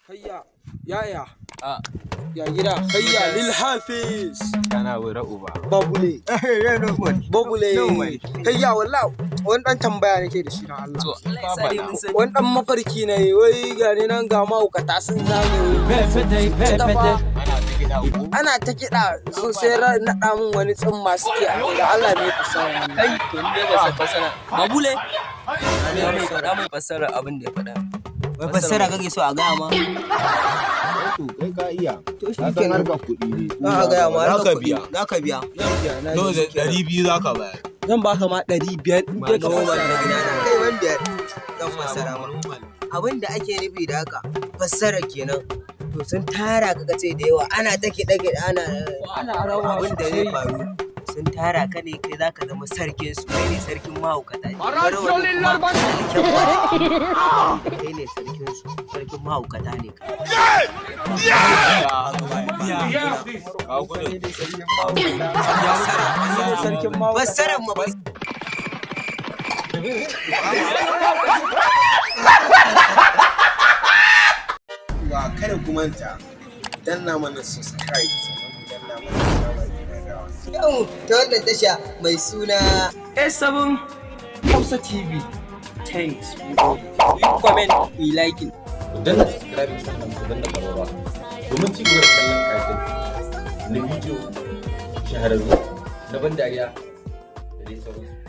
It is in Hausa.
Hayya, yaya, Ah, ya gida, hayya lil hafiz. kana wura uba. Babule, Eh, no man. babule. No man. Hayya wallahi, wani dan tambaya nake da shi na Allah. To, Allah ya sani mun sani. Wani dan mafarki ne, wai gani nan ga mahaukata sun zame. Ana ta kiɗa sosai naɗa min wani tsimma suke a da Allah ne ku sa wani. Kai, to ni dai ba san fasara. Babule. Ne mai faɗa mai fasara abin da ya faɗa. Wai fassara kake so a gaya ma? Kai ka iya. To shi Ka san kenan. harkar kuɗi ne. Za a gaya ma. Za ka biya. Za ka biya. No, 200 za ka bayar. Zan baka ma 500 in dai ka Goma fassara. da gida na kai wanda zan fassara ma. Abin da ake nufi da haka fassara kenan. To sun tara ka kace da yawa ana ta kiɗe ana rawa abin da zai faru. Sun tara ka ne kai za ka zama sarkin su kai ne sarkin mahaukata ne. Kai ne sarkin su sarkin mahaukata ne kai. Kawo kuɗin. Sarkin ma Fassarar ma ba. Ba kada ku manta danna mana subscribe sannan ku danna mana rawa. Yau ta wannan tasha mai suna A7 Hausa TV. Thanks. We comment, we like it. Ku danna subscribe sannan ku danna ƙararrawa domin ci gaba da kallon katin na bidiyo shahararru na ban dariya da dai sauransu.